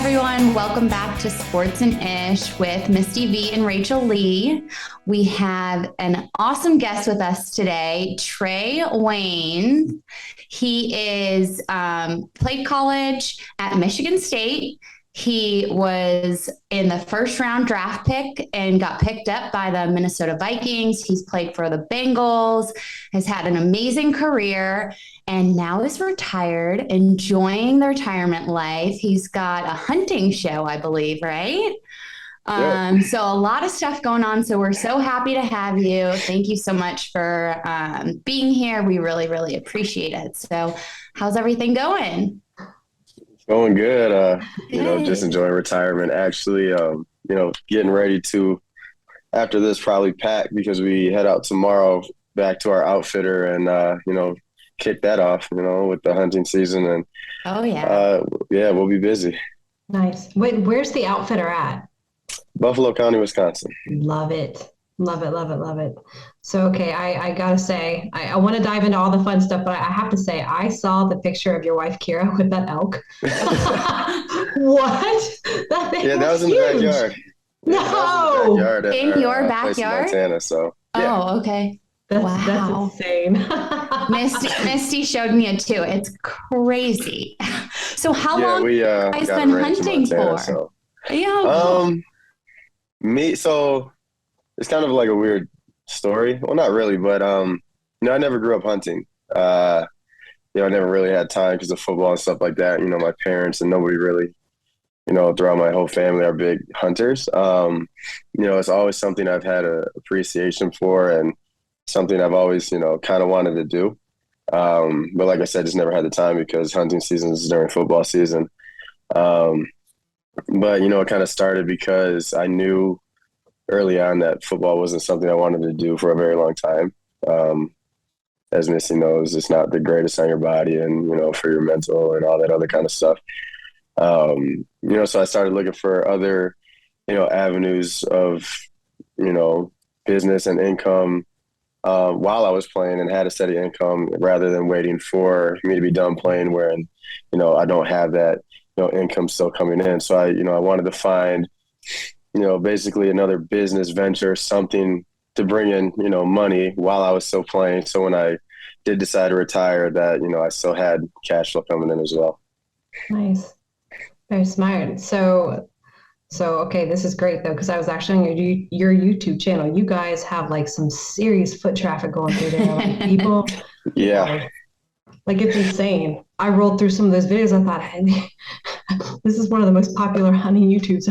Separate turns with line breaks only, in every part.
everyone. Welcome back to Sports and Ish with Misty V and Rachael Leigh. We have an awesome guest with us today, Trae Waynes. He is played college at Michigan State. He was in the first round draft pick and got picked up by the Minnesota Vikings. He's played for the Bengals, has had an amazing career, and now is retired, enjoying the retirement life. He's got a hunting show, I believe, right?
Yeah.
So a lot of stuff going on. So we're so happy to have you. Thank you so much for being here. We really, really appreciate it. So how's everything going?
Going good. Just
Good.
enjoying retirement. Actually, getting ready to, after this, probably pack because we head out tomorrow back to our outfitter and, kick that off, with the hunting season. And,
Oh, yeah.
we'll be busy.
Nice. Wait, where's the outfitter at?
Buffalo County, Wisconsin.
Love it. Love it, love it, love it. So, okay, I gotta say, I want to dive into all the fun stuff, but I have to say, I saw the picture of your wife, Kira, with that elk. What? That thing
Yeah, that was in the
huge.
backyard. Yeah, that was
No,
in the backyard at
In
our,
your
place in
backyard?
Montana. So, yeah.
Oh, okay.
that's
Wow.
insane.
Misty showed me it too. It's crazy. So how
Yeah,
long
we
have you guys
got a
been
ranch in
hunting
Montana.
for?
So,
Yeah. Cool.
so it's kind of like a weird story. Well, not really, but I never grew up hunting. I never really had time because of football and stuff like that. My parents and nobody really, throughout my whole family are big hunters. It's always something I've had a appreciation for and something I've always, kind of wanted to do. But like I said, just never had the time because hunting season is during football season. But it kind of started because I knew early on that football wasn't something I wanted to do for a very long time. As Missy knows, it's not the greatest on your body and, for your mental and all that other kind of stuff. So I started looking for other, avenues of, business and income while I was playing and had a steady income rather than waiting for me to be done playing where, I don't have that, income still coming in. So I wanted to find, basically another business venture, something to bring in, money while I was still playing. So when I did decide to retire that, I still had cash flow coming in as well.
Nice. Very smart. So okay, this is great though, because I was actually on your YouTube channel. You guys have like some serious foot traffic going through there. Like people
Yeah.
like it's insane. I rolled through some of those videos. I thought, hey, this is one of the most popular hunting YouTubes.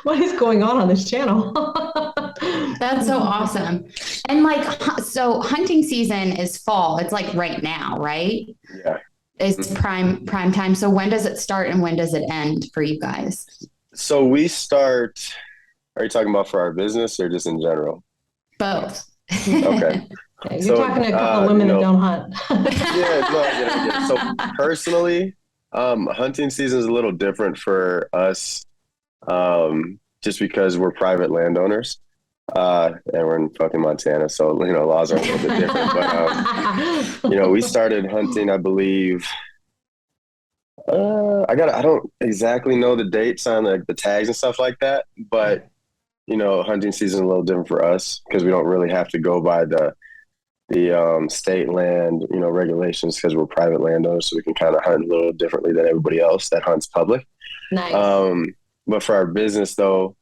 What is going on this channel?
That's so awesome. And so hunting season is fall. It's like right now, right?
Yeah.
It's prime time. So when does it start and when does it end for you guys?
So we start, are you talking about for our business or just in general?
Both.
Okay.
Yeah, you're
So,
talking to a couple of women that don't hunt.
Yeah. So personally, hunting season is a little different for us, just because we're private landowners, and we're in fucking Montana, so laws are a little bit different. But we started hunting, I believe. I don't exactly know the dates on the tags and stuff like that, but hunting season is a little different for us because we don't really have to go by the state land, regulations because we're private landowners, so we can kind of hunt a little differently than everybody else that hunts public.
Nice.
But for our business though,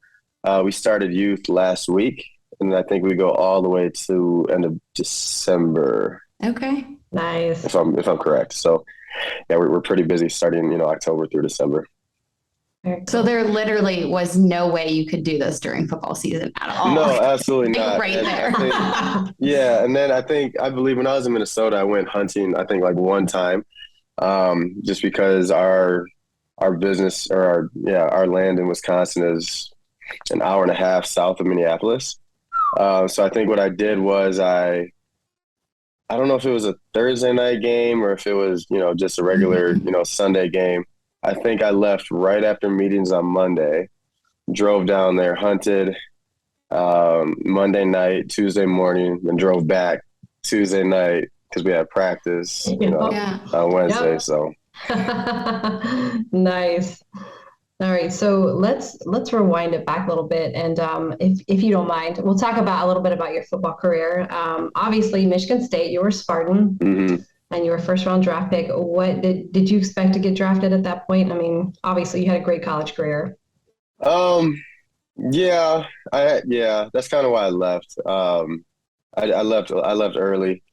we started youth last week, and I think we go all the way to end of December.
Okay.
Nice.
If I'm correct. So yeah, we're pretty busy starting, October through December.
Very cool.
So there literally was no way you could do this during football season at all.
No, absolutely not.
Right
And
there.
yeah. And then I believe when I was in Minnesota, I went hunting, I think like one time, just because our business or our land in Wisconsin is an hour and a half south of Minneapolis. So I think what I did was I don't know if it was a Thursday night game or if it was, just a regular, Sunday game. I think I left right after meetings on Monday, drove down there, hunted Monday night, Tuesday morning, and drove back Tuesday night because we had practice,
Yeah.
on Wednesday.
Yep.
So
Nice. All right, so let's rewind it back a little bit, and if you don't mind, we'll talk about a little bit about your football career. Obviously, Michigan State, you were Spartan,
Hmm.
and you were a first round draft pick. What did you expect to get drafted at that point? I mean, obviously, you had a great college career.
Um, yeah, yeah, that's kind of why I left. I left early.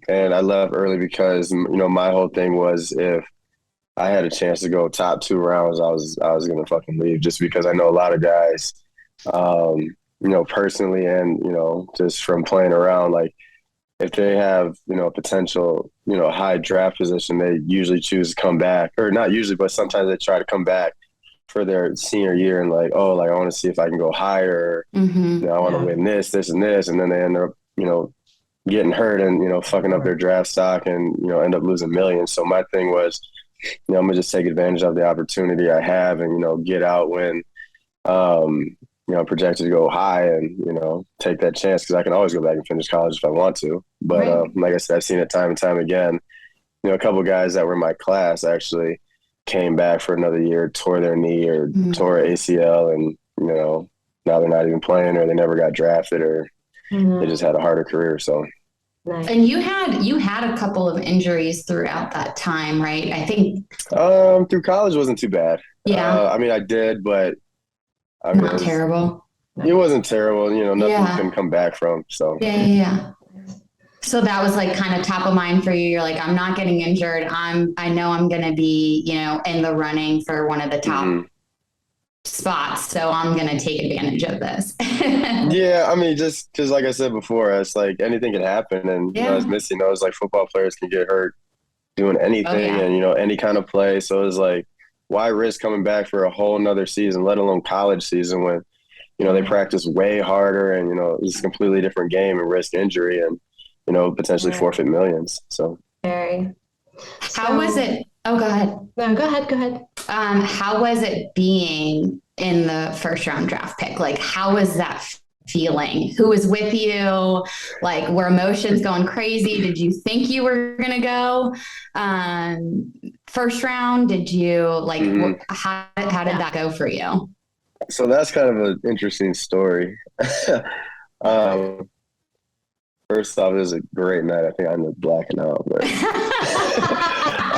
And I left early because, my whole thing was if I had a chance to go top 2 rounds, I was gonna fucking leave just because I know a lot of guys, um, personally and, just from playing around, like if they have, potential, high draft position, they usually choose to come back, or not usually, but sometimes they try to come back for their senior year and like, oh, like I want to see if I can go higher, I want to
Yeah.
win this, and this, and then they end up, getting hurt and, fucking up their draft stock and, end up losing millions. So my thing was, I'm gonna just take advantage of the opportunity I have and, get out when, um, projected to go high and, take that chance because I can always go back and finish college if I want to. But
Right.
like I said, I've seen it time and time again. A couple of guys that were in my class actually came back for another year, tore their knee or tore ACL, and, now they're not even playing or they never got drafted or they just had a harder career. So
Nice.
And you had a couple of injuries throughout that time, right? I think,
through college wasn't too bad.
yeah,
I mean, I did, but I mean,
not terrible.
it wasn't terrible. Nothing you
Yeah.
couldn't come back from. So
Yeah. So that was like kind of top of mind for you. You're like, I'm not getting injured. I know I'm going to be, in the running for one of the top
mhm.
spots. So I'm going to take advantage of this.
Yeah, I mean, just because, like I said before, it's like anything can happen, and as
Yeah.
Misty knows, like football players can get hurt doing
Oh
anything,
yeah.
and any kind of play. So it's like, why risk coming back for a whole another season, let alone college season, when they practice way harder, and it's a completely different game, and risk injury, and potentially
Right.
forfeit millions. So.
Very.
How was
So,
it? Oh, go ahead.
no, go ahead. Go ahead.
How was it being in the first round draft pick? Like, how was that feeling? Who was with you? Like, were emotions going crazy? Did you think you were going to go first round? Did you like,
Mhm.
how did that go for you?
So that's kind of an interesting story. um, First off, it was a great night. I think I ended up blacking out, but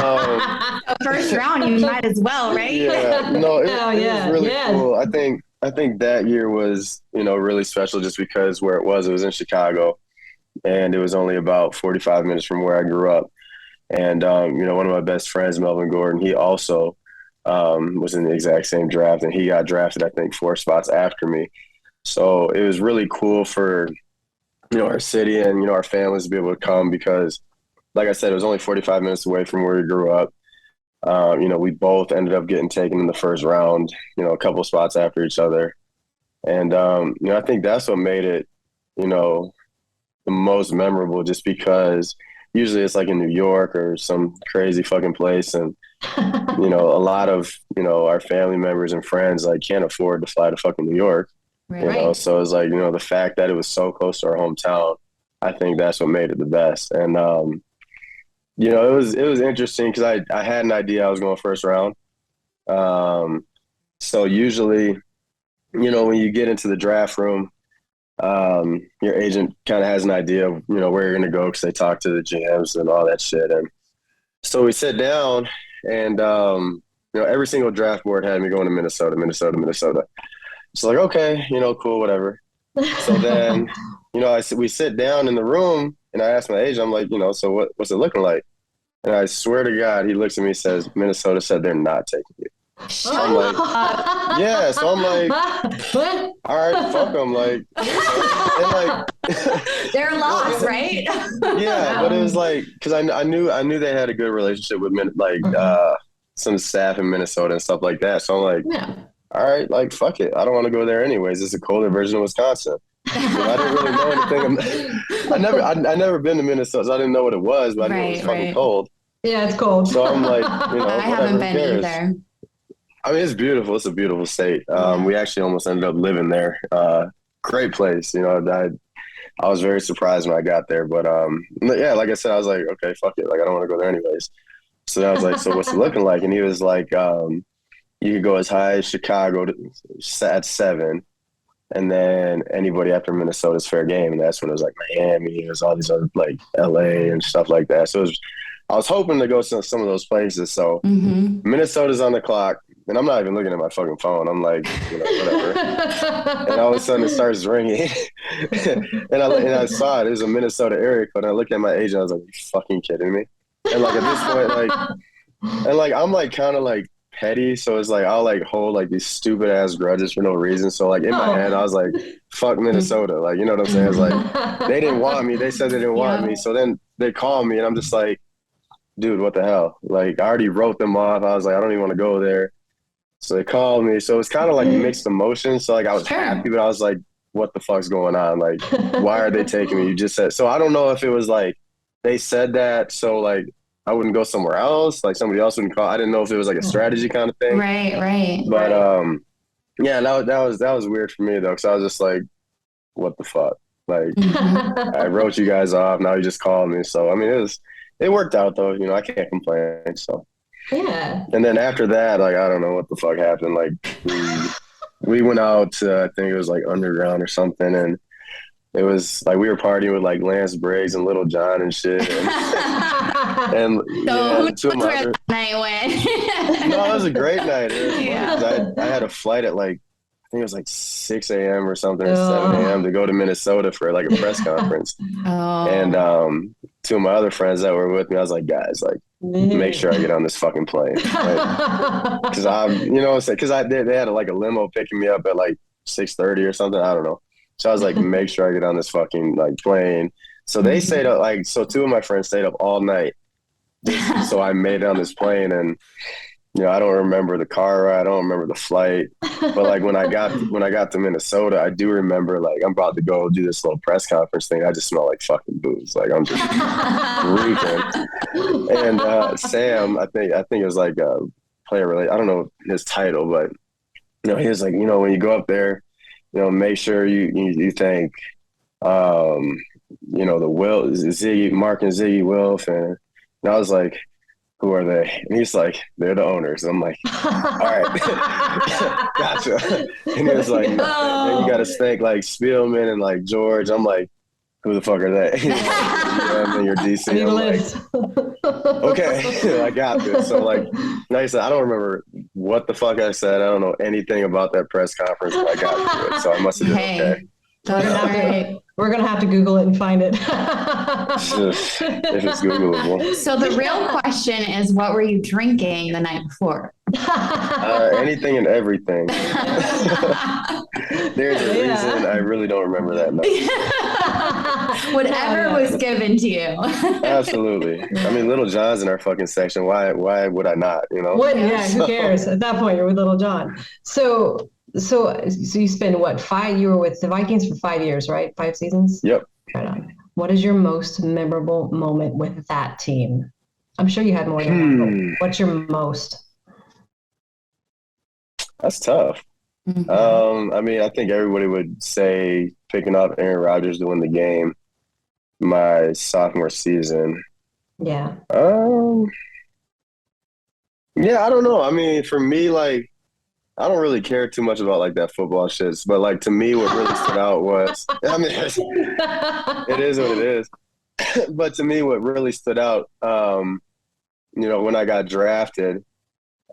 um,
First round, you might as well, right?
yeah, no,
Oh
it was
yeah,
really
yeah.
cool. I think that year was really special just because where it was in Chicago, and it was only about 45 minutes from where I grew up. And one of my best friends, Melvin Gordon, he also was in the exact same draft, and he got drafted I think 4 spots after me. So it was really cool for our city and our families to be able to come because, like I said, it was only 45 minutes away from where we grew up. We both ended up getting taken in the first round, a couple of spots after each other. And, I think that's what made it, the most memorable just because usually it's like in New York or some crazy fucking place. And, a lot of, our family members and friends like can't afford to fly to fucking New York,
Right.
so it's like, the fact that it was so close to our hometown, I think that's what made it the best. And, it was interesting because I had an idea I was going first round. Um, so usually, when you get into the draft room, your agent kind of has an idea of, where you're going to go because they talk to the GMs and all that shit. And so we sit down and, every single draft board had me going to Minnesota, Minnesota, Minnesota. It's like, okay, cool, whatever. So then, we sit down in the room and I ask my agent, I'm like, so what's it looking like? And I swear to God, he looks at me and says, Minnesota said they're not taking you.
Shut
I'm like,
up.
yeah. So I'm like, all right, fuck them. Like, and like,
They're lost, right?
yeah, but it was like, because I knew they had a good relationship with some staff in Minnesota and stuff like that. So I'm like,
Yeah.
all right, like, fuck it. I don't want to go there anyways. It's a colder version of Wisconsin. I didn't really know anything. I never been to Minnesota, so I didn't know what it was, but I knew it was fucking cold.
Yeah, it's cold.
So I'm like,
I haven't
whatever, who
been
cares?
either.
I mean, it's beautiful. It's a beautiful state.
Yeah.
We actually almost ended up living there. Great place. I was very surprised when I got there, but yeah, like I said, I was like, okay, fuck it. Like, I don't want to go there anyways. So I was like, so what's it looking like? And he was like, you could go as high as Chicago at 7. And then anybody after Minnesota's fair game. And that's when it was like Miami, it was all these other like LA and stuff like that. So I was hoping to go to some of those places. So Minnesota's on the clock, and I'm not even looking at my fucking phone. I'm like, whatever. And all of a sudden it starts ringing. and I saw it. It was a Minnesota area code. And I looked at my agent. I was like, are you fucking kidding me? And like at this point, I'm like kind of like petty, so it's like I'll like hold like these stupid ass grudges for no reason. So like in my head, I was like, "Fuck Minnesota," like you know what I'm saying? It's like they didn't want me. They said they didn't want me. So then they call me, and I'm just like, "Dude, what the hell?" Like I already wrote them off. I was like, I don't even want to go there. So they called me. So it's kind of like mixed emotions. So like I was happy, but I was like, "What the fuck's going on? Like, why are they taking me?" You just said. So I don't know if it was like they said that, so like I wouldn't go somewhere else. Like somebody else wouldn't call. I didn't know if it was like a strategy kind of thing.
Right.
But yeah, that was weird for me though, because I was just like, what the fuck? Like I wrote you guys off. Now you just called me. So I mean, it worked out though. I can't complain. So
yeah.
And then after that, like I don't know what the fuck happened. Like we went out to, I think it was like Underground or something, and it was like we were partying with like Lance Briggs and Little John and shit. And
so
yeah,
who knows where that night went?
No, it was a great night. I had a flight at like, I think it was like 6 a.m. or something, or 7 a.m. to go to Minnesota for like a press conference. And two of my other friends that were with me, I was like, guys, like, make sure I get on this fucking plane. Because they had like a limo picking me up at like 6:30 or something. I don't know. So I was like, make sure I get on this fucking like plane. So they stayed up, like, so two of my friends stayed up all night. So I made it on this plane, and I don't remember the car ride, I don't remember the flight, but like when I got to Minnesota, I do remember like I'm about to go do this little press conference thing. I just smell like fucking booze, like I'm just reeking. And Sam, I think it was like a player related. I don't know his title, but he was like, when you go up there, make sure you thank the Will Ziggy, Mark and Ziggy Wilf, and I was like, who are they? And he's like, they're the owners. I'm like, all right, gotcha. And he was like, then you got to thank like Spielman and like George. I'm like, who the fuck are they? He's like, and you're DC. I'm like, okay, I got this. So like I said, I don't remember what the fuck I said. I don't know anything about that press conference, but I got through it. So I must have been okay.
We're going to have to Google it and find it.
If it's Googleable.
So the real question is, what were you drinking the night before?
Anything and everything. There's a reason I really don't remember that night.
Whatever was given to you.
Absolutely. I mean, Little John's in our fucking section. Why would I not,
What? Yeah, who cares? At that point, you're with Little John. So you spent you were with the Vikings for 5 years, right? 5 seasons?
Yep.
Right on. What is your most memorable moment with that team? I'm sure you had more than one. What's your most?
That's tough. I mean, I think everybody would say picking up Aaron Rodgers to win the game my sophomore season.
Yeah.
Yeah, I don't know. I mean, for me, like, I don't really care too much about like that football shit, but like to me, what really stood out was, I mean, it is what it is. But to me, what really stood out, when I got drafted,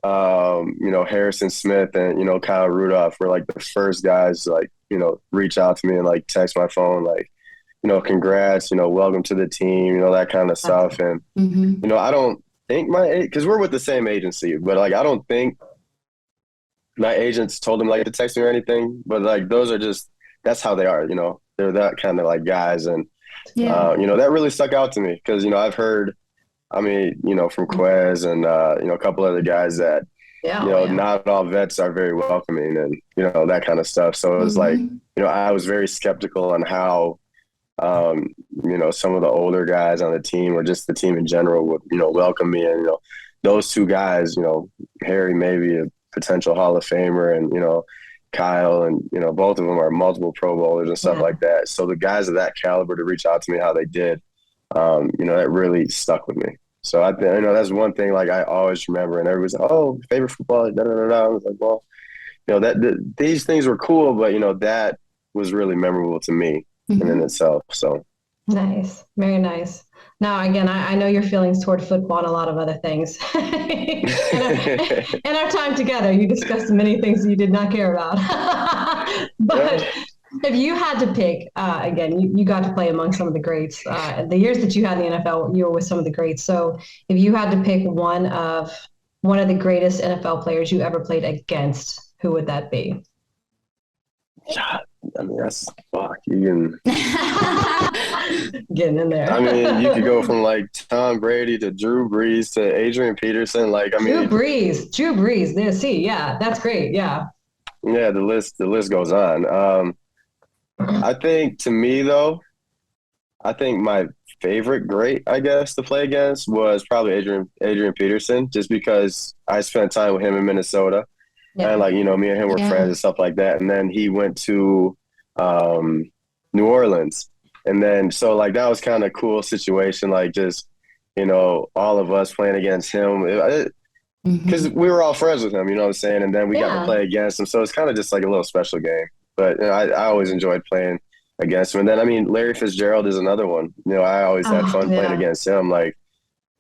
Harrison Smith and Kyle Rudolph were like the first guys to, like, reach out to me and like text my phone, like, congrats, welcome to the team, that kind of stuff. And I don't think because we're with the same agency, but like I don't think my agents told them like to text me or anything, but like that's how they are, they're that kind of like guys. And that really stuck out to me because I've heard, I mean, from Quez and a couple other guys that not all vets are very welcoming and that kind of stuff. So it was like I was very skeptical on how some of the older guys on the team or just the team in general would welcome me. And those two guys, Harry maybe a potential Hall of Famer, and Kyle, and both of them are multiple Pro Bowlers and stuff like that. So the guys of that caliber to reach out to me how they did, that really stuck with me. So that's one thing like I always remember, and everybody's like, "Oh, favorite football." Da, da, da, da. I was like, well, these things were cool, but that was really memorable to me in itself. So
Nice, very nice. Now, again, I know your feelings toward football and a lot of other things. In our time together, you discussed many things you did not care about. But if you had to pick, again, you got to play among some of the greats. The years that you had in the NFL, you were with some of the greats. So if you had to pick one of the greatest NFL players you ever played against, who would that be?
yeah, I mean that's fuck. You can
Getting in there.
I mean, you could go from like Tom Brady to Drew Brees to Adrian Peterson. Like, I mean,
Drew Brees. There, see, yeah, that's great. Yeah.
yeah, the list goes on. I think to me though, I think my favorite great, I guess, to play against was probably Adrian Peterson, just because I spent time with him in Minnesota,
Yeah.
and like me and him were friends and stuff like that. And then he went to New Orleans, and then so like that was kind of cool situation, like just all of us playing against him. Because we were all friends with him, you know what I'm saying? And then we got to play against him. So it's kind of just like a little special game. But I always enjoyed playing against him. And then, I mean, Larry Fitzgerald is another one. I always had fun playing against him. Like,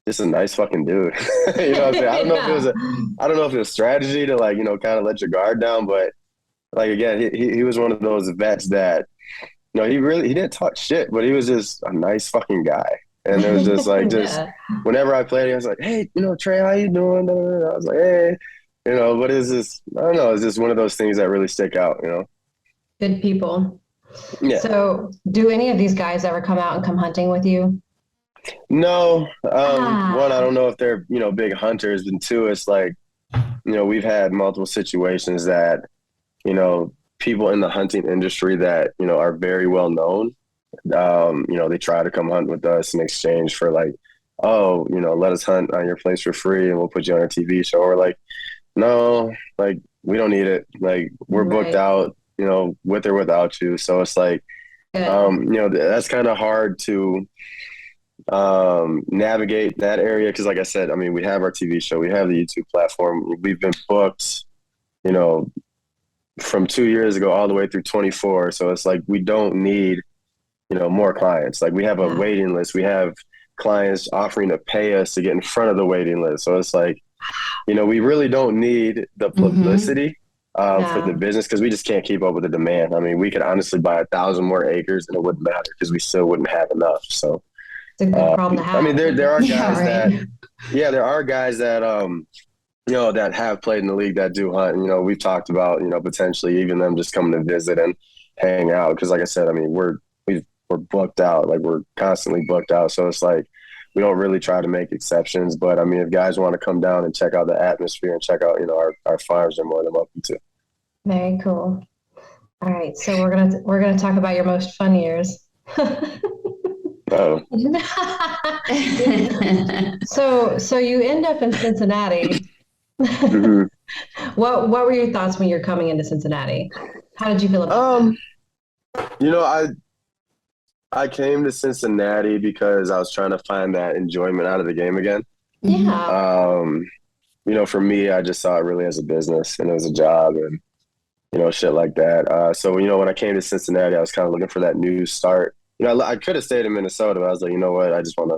just a nice fucking dude. You know what I'm saying? I don't know if it was strategy to like, kind of let your guard down. But like, again, he was one of those vets that, he didn't talk shit, but he was just a nice fucking guy. And it was just like, whenever I played, I was like, hey, Trae, how you doing? I was like, hey, but it's just, I don't know, it's just one of those things that really stick out,
Good people.
Yeah.
So do any of these guys ever come out and come hunting with you?
No. One, I don't know if they're, big hunters, and two, it's like, we've had multiple situations that, people in the hunting industry that, are very well known. They try to come hunt with us in exchange for like, oh, let us hunt on your place for free and we'll put you on our TV show. Or like, no, like we don't need it. Like we're booked out, with or without you. So it's like, that's kind of hard to navigate that area. Cause like I said, I mean, we have our TV show, we have the YouTube platform. We've been booked, from 2 years ago all the way through 24. So it's like, we don't need, more clients. Like we have a waiting list. We have clients offering to pay us to get in front of the waiting list. So it's like, we really don't need the publicity for the business, because we just can't keep up with the demand. I mean, we could honestly buy 1,000 more acres and it wouldn't matter because we still wouldn't have enough. So
it's a good problem to have.
I mean, there are guys there are guys that, that have played in the league that do hunt. And, we've talked about, potentially even them just coming to visit and hang out. Cause like I said, I mean, we're booked out, like we're constantly booked out. So it's like, we don't really try to make exceptions, but I mean, if guys want to come down and check out the atmosphere and check out, our farms, are more than welcome to. Very
cool. All right. So we're going to talk about your most fun years.
Oh.
So you end up in Cincinnati. What were your thoughts when you're coming into Cincinnati? How did you feel about
that? I came to Cincinnati because I was trying to find that enjoyment out of the game again.
Yeah.
For me, I just saw it really as a business and it was a job and, shit like that. So, when I came to Cincinnati, I was kind of looking for that new start. I could have stayed in Minnesota, but I was like, you know what? I just want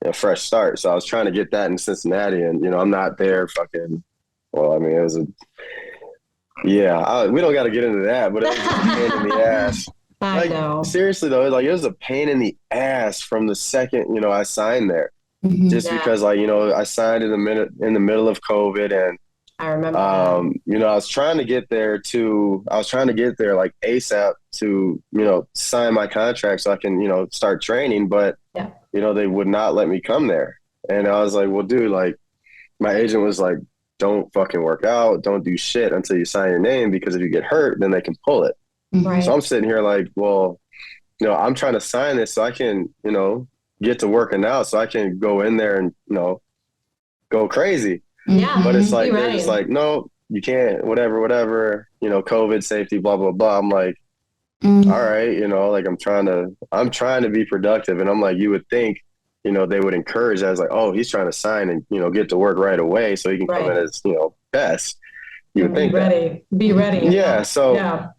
a fresh start. So I was trying to get that in Cincinnati, and, I'm not there fucking, well, I mean, it was we don't got to get into that, but it was just a pain in the ass.
I know.
Seriously though, like it was a pain in the ass from the second, I signed there, because I signed in the middle of COVID, and
I remember.
I was trying to get there like ASAP to, sign my contract so I can, start training, but they would not let me come there. And I was like, well, dude, like my agent was like, don't fucking work out, don't do shit until you sign your name, because if you get hurt, then they can pull it.
Right.
So I'm sitting here like, well, I'm trying to sign this so I can, get to working out so I can go in there and, go crazy.
Yeah.
But it's like, they're just like, no, you can't, whatever, COVID safety, blah, blah, blah. I'm like, all right, like I'm trying to be productive. And I'm like, you would think they would encourage. I was like, oh, he's trying to sign and, get to work right away so he can come in as, best. You would think
be ready.
Yeah. So,
yeah.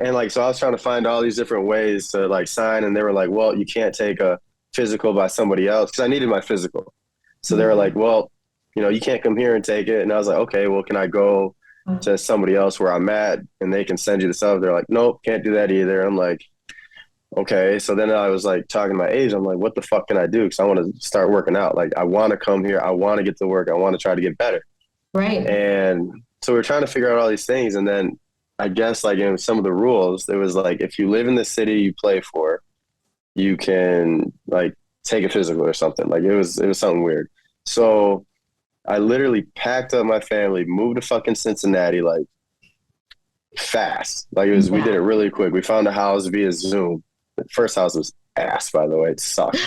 And like, so I was trying to find all these different ways to like sign, and they were like, well, you can't take a physical by somebody else, because I needed my physical. So they were like, well, you can't come here and take it. And I was like, okay, well, can I go to somebody else where I'm at and they can send you the stuff? They're like, nope, can't do that either. I'm like, okay. So then I was like talking to my age. I'm like, what the fuck can I do? Because I want to start working out. Like, I want to come here. I want to get to work. I want to try to get better.
Right.
And so we're trying to figure out all these things. And then I guess like in some of the rules, it was like, if you live in the city you play for, you can like take a physical or something. Like it was something weird. So I literally packed up my family, moved to fucking Cincinnati, like fast. Like we did it really quick. We found a house via Zoom. The first house was ass, by the way. It sucked.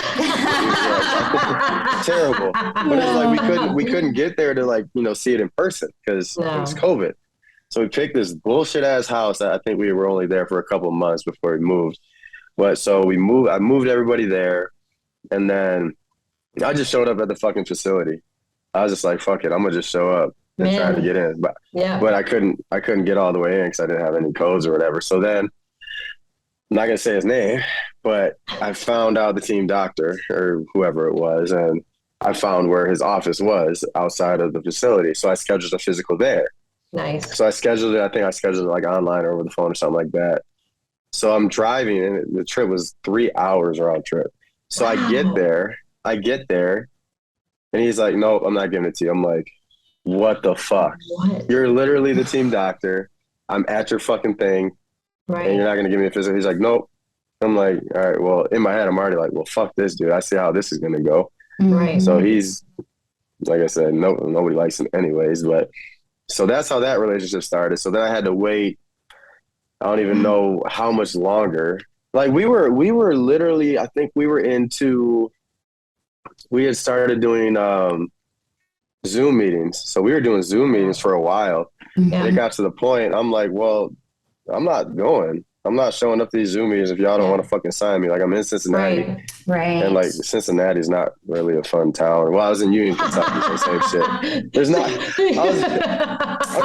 Terrible. But it's like we couldn't get there to like, see it in person because it was COVID. So we picked this bullshit ass house that I think we were only there for a couple of months before we moved. But so I moved everybody there, and then I just showed up at the fucking facility. I was just like, fuck it, I'm gonna just show up and try to get in. But I couldn't get all the way in because I didn't have any codes or whatever. So then, I'm not gonna say his name, but I found out the team doctor or whoever it was, and I found where his office was outside of the facility. So I scheduled a physical there.
Nice.
So I scheduled it. I think I scheduled it like online or over the phone or something like that. So I'm driving, and the trip was 3 hours round trip. So I get there, and he's like, "No, I'm not giving it to you." I'm like, "What the fuck?
What?
You're literally the team doctor. I'm at your fucking thing, and you're not gonna give me a physical." He's like, "Nope." I'm like, "All right." Well, in my head, I'm already like, "Well, fuck this dude. I see how this is gonna go."
Right.
So he's, like I said, nobody likes him anyways. But so that's how that relationship started. So then I had to wait. I don't even know how much longer. Like we were literally, I think we had started doing Zoom meetings. So we were doing Zoom meetings for a while.
Yeah.
And it got to the point, I'm like, well, I'm not going. I'm not showing up to these Zoom meetings if y'all don't want to fucking sign me. Like, I'm in Cincinnati.
Right.
And like Cincinnati's not really a fun town. Well, I was in Union, Kentucky, so same shit. There's not.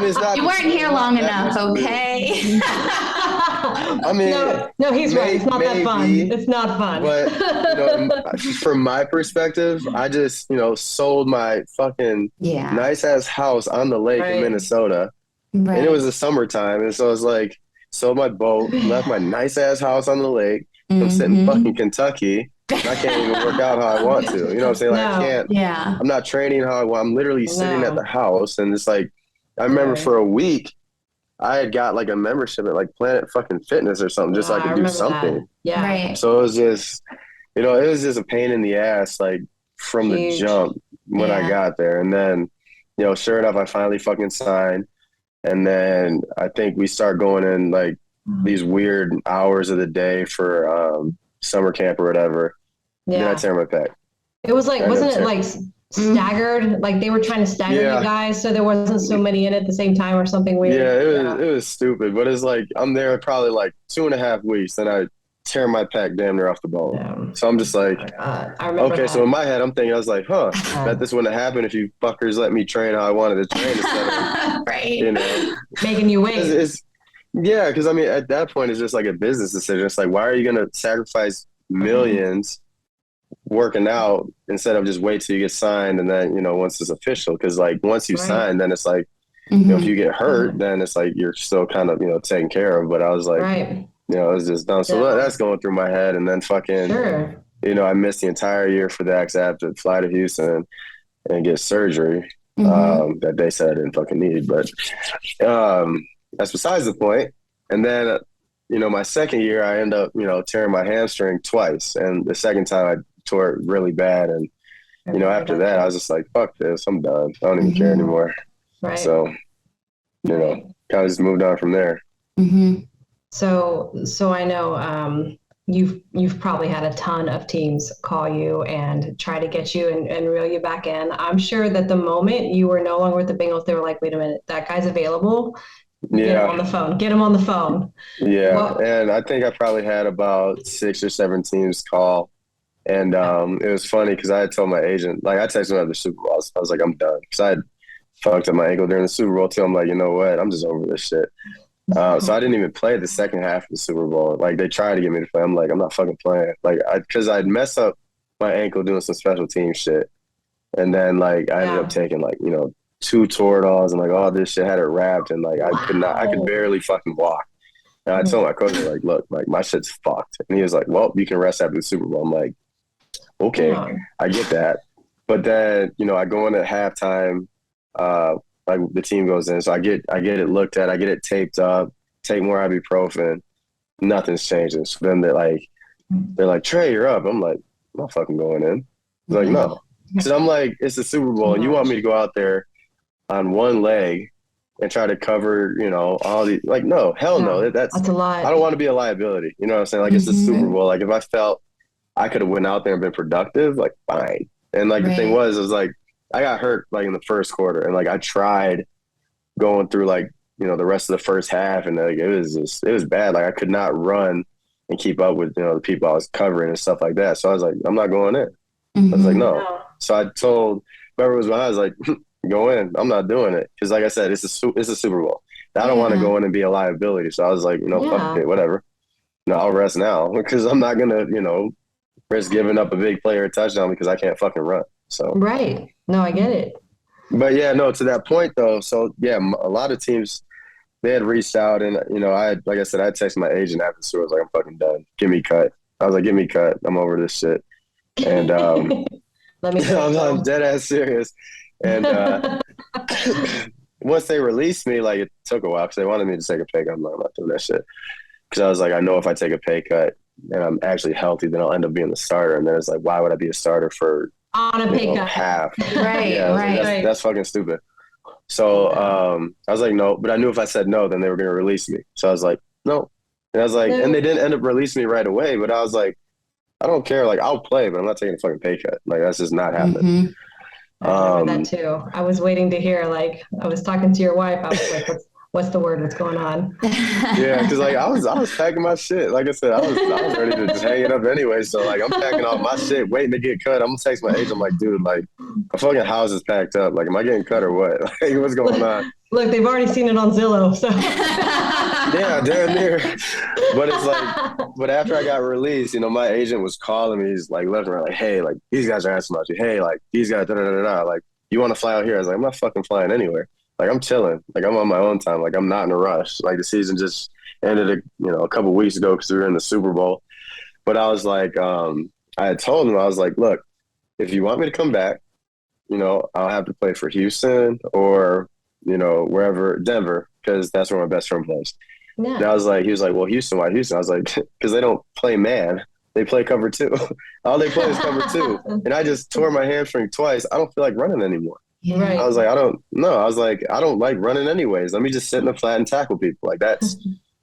It's not.
You weren't here long enough, okay?
I mean,
no, he's right. It's not that fun. It's not fun.
But from my perspective, I just sold my fucking nice ass house on the lake in Minnesota, and it was the summertime, and so I was like, sold my boat, left my nice ass house on the lake. I'm sitting in fucking Kentucky. I can't even work out how I want to. You know what I'm saying? Like I can't. Yeah. I'm not training how I want. I'm literally sitting at the house, and it's like I remember for a week I had got like a membership at like Planet fucking Fitness or something, just so I could do something.
That. Yeah. Right.
So it was just, it was just a pain in the ass, like from the jump when I got there, and then sure enough, I finally fucking signed. And then I think we start going in like these weird hours of the day for summer camp or whatever. Yeah. Then I tear my pec.
It was like, wasn't it like staggered? Like they were trying to stagger you guys so there wasn't so many in at the same time or something weird?
Yeah, it was stupid. But it's like I'm there probably like 2.5 weeks, then I tear my pec damn near off the bone. Yeah. So I'm just like, okay, so in my head, I'm thinking, I was like, bet this wouldn't have happened if you fuckers let me train how I wanted to train instead of,
right.
Making you wait.
Because I mean, at that point, it's just like a business decision. It's like, why are you going to sacrifice millions working out instead of just wait till you get signed and then, once it's official? Because like once you sign, then it's like, if you get hurt, then it's like you're still kind of, taken care of. But I was like, it was just dumb. So that's going through my head. And then fucking, I missed the entire year for that because I have to fly to Houston and get surgery that they said I didn't fucking need. But that's besides the point. And then, my second year, I end up, tearing my hamstring twice. And the second time I tore it really bad. And, after that, I was just like, fuck this, I'm done. I don't even care anymore. Right. So, kind of just moved on from there.
Mm-hmm.
So I know you've probably had a ton of teams call you and try to get you and reel you back in. I'm sure that the moment you were no longer with the Bengals, they were like, wait a minute, that guy's available. Get him on the phone. Get him on the phone.
Yeah. And I think I probably had about 6 or 7 teams call And it was funny because I had told my agent, like I texted him after the Super Bowl. I was like, I'm done. Because I had fucked up my ankle during the Super Bowl too. I'm like, you know what? I'm just over this shit. So I didn't even play the second half of the Super Bowl. Like they tried to get me to play. I'm like, I'm not fucking playing. Like because I'd messed up my ankle doing some special team shit. And then like I ended up taking like, 2 Toradol's and like all this shit, had it wrapped, and like I could barely fucking walk. And I told my coach, like, look, like my shit's fucked. And he was like, well, you can rest after the Super Bowl. I'm like, okay, I get that. But then, I go in at halftime, like the team goes in. So I get it looked at, I get it taped up, take more ibuprofen. Nothing's changing. So then they're like, Trae, you're up. I'm like, I'm not fucking going in. They're like, no. So I'm like, it's the Super Bowl, and you want me to go out there on one leg and try to cover, all these, like, no, hell no. That's
a lot.
I don't want to be a liability. You know what I'm saying? Like, it's the Super Bowl. Like, if I felt I could have went out there and been productive, like, fine. And like the thing was, it was like I got hurt like in the first quarter, and like I tried going through like the rest of the first half, and like it was bad. Like I could not run and keep up with the people I was covering and stuff like that. So I was like, I'm not going in. I was like, no. So I told whoever was behind, I was like, go in. I'm not doing it because, like I said, it's a Super Bowl. I don't want to go in and be a liability. So I was like, fuck it, whatever. No, I'll rest now because I'm not gonna risk giving up a big player a touchdown because I can't fucking run. So
no, I get it.
But yeah, no, to that point though. So yeah, a lot of teams, they had reached out, and like I said, I texted my agent after the Super. I was like, I'm fucking done. Give me cut. I was like, give me cut. I'm over this shit. And
let me.
I'm dead ass serious. And once they released me, like it took a while because they wanted me to take a pay cut. I'm like, I'm not doing that shit. Because I was like, I know if I take a pay cut and I'm actually healthy, then I'll end up being the starter. And then it's like, why would I be a starter for
on a pay cut?
Half?
Right,
yeah,
right.
That's fucking stupid. So I was like, no, but I knew if I said no, then they were going to release me. So I was like, no. And I was like, and they didn't end up releasing me right away, but I was like, I don't care. Like, I'll play, but I'm not taking a fucking pay cut. Like, that's just not happening.
I remember that too. I was waiting to hear, like, I was talking to your wife. I was like, what's the word? What's going on?
Yeah, because like I was packing my shit. Like I said, I was ready to just hang it up anyway. So like I'm packing all my shit, waiting to get cut. I'm gonna text my agent. I'm like, dude, like my fucking house is packed up. Like, am I getting cut or what? Like, what's going on?
Look, they've already seen it on Zillow. So
yeah, damn near. But it's like, but after I got released, my agent was calling me. He's like left and right, like, hey, like these guys are asking about you. Hey, like these guys, da da da da. Like, you want to fly out here? I was like, I'm not fucking flying anywhere. Like, I'm chilling. Like, I'm on my own time. Like, I'm not in a rush. Like, the season just ended, a couple weeks ago because we were in the Super Bowl. But I was like, I had told him, I was like, look, if you want me to come back, I'll have to play for Houston or, wherever, Denver, because that's where my best friend plays. Yeah. And I was like, he was like, well, Houston, why Houston? I was like, because they don't play man. They play cover 2. All they play is cover 2. And I just tore my hamstring twice. I don't feel like running anymore.
Right.
I was like, I don't like running anyways. Let me just sit in the flat and tackle people. Like, that's,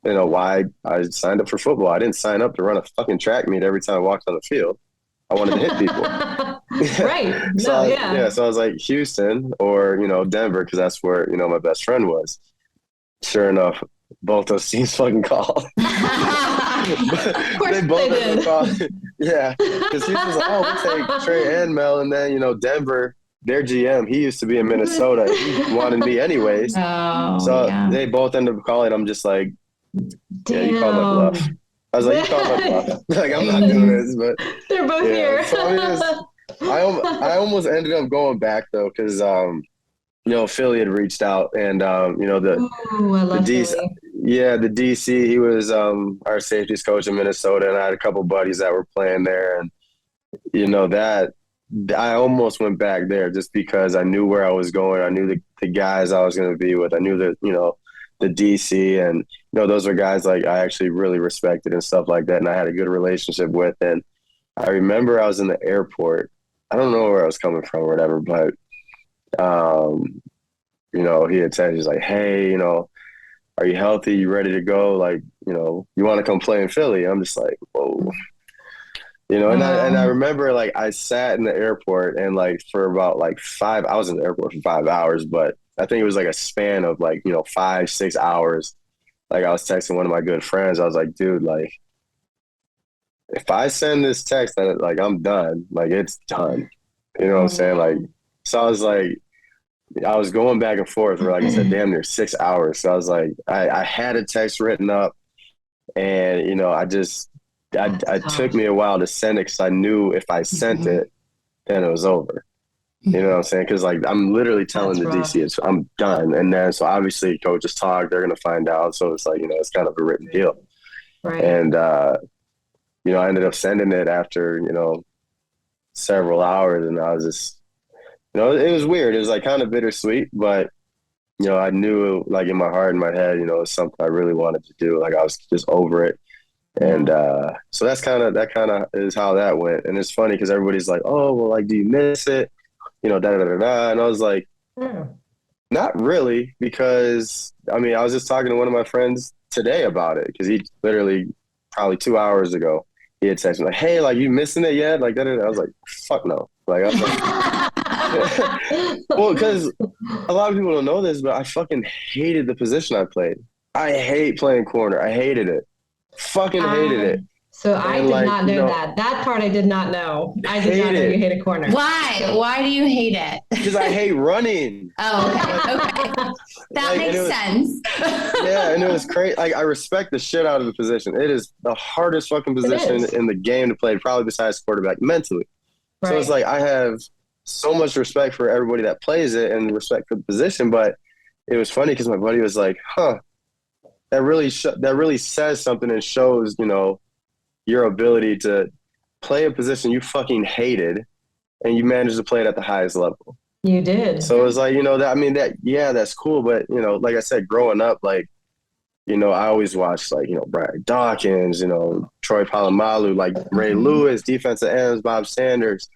why I signed up for football. I didn't sign up to run a fucking track meet every time I walked on the field. I wanted to hit people.
Right.
So I was like, Houston or, Denver, because that's where, my best friend was. Sure enough, both those teams fucking called. They both did. Called. Yeah. Because Houston's like, oh, we'll take Trae and Mel. And then, Denver, their GM, he used to be in Minnesota. He wanted me anyways. They both ended up calling. I'm just like, yeah, you called my bluff. I was like, you called my bluff. Like, I'm not doing this, but
they're both here.
So I almost ended up going back though, because Philly had reached out, and the DC, the DC, he was our safeties coach in Minnesota, and I had a couple buddies that were playing there, and that I almost went back there just because I knew where I was going. I knew the guys I was going to be with. I knew that the DC, and those were guys like I actually really respected and stuff like that, and I had a good relationship with. And I remember I was in the airport. I don't know where I was coming from or whatever, but he had said, he's like, hey, are you healthy? You ready to go? Like, you want to come play in Philly? I'm just like, whoa. And I remember like I sat in the airport and like for about like I was in the airport for 5 hours, but I think it was like a span of like, 5-6 hours. Like I was texting one of my good friends. I was like, dude, like, if I send this text that like I'm done, like it's done. You know what I'm
Oh
saying? Like,
man.
so I was going back and forth for like I said, damn near 6 hours. So I was like, I had a text written up, and
That's
I took
tough.
me a while to send it because I knew if I sent
Mhm.
it, then it was over. You know what I'm saying? Because like I'm literally telling
That's
the DC,
rough.
I'm done, and then so obviously coaches talk, they're gonna find out. So it's like it's kind of a written deal,
Right.
and I ended up sending it after several hours, and I was just it was weird. It was like kind of bittersweet, but I knew like in my heart and my head, it was something I really wanted to do. Like I was just over it. And
Yeah.
so that kind of is how that went. And it's funny because everybody's like, oh, well, like, do you miss it? Da da da da. And I was like,
Yeah.
not really, because I mean, I was just talking to one of my friends today about it because he literally probably 2 hours ago he had texted me like, hey, like, you missing it yet? Like, da da da. I was like, fuck no. Like, I was like, well, because a lot of people don't know this, but I fucking hated the position I played. I hate playing corner. I hated it. Fucking hated
I
it.
so I
And
did
like,
not know that. That part I did not know. I did not
hate
know you
it
hate a corner.
Why? Why do you hate it?
because I hate running.
Oh,
Like,
okay. Okay. That
and
makes
it was,
sense.
yeah, and it was crazy. Like, I respect the shit out of the position. It is the hardest fucking
It
position
is.
in the game to play, probably besides quarterback mentally. So it's
Right.
like, I have so much respect for everybody that plays it and respect for the position. But it was funny because my buddy was like, huh, that really says something and shows, your ability to play a position you fucking hated and you managed to play it at the highest level.
You did.
So it's like, that I mean that yeah, that's cool, but like I said, growing up, like, I always watched like, Brian Dawkins, Troy Polamalu, like Ray
Mhm.
Lewis, defensive ends, Bob Sanders,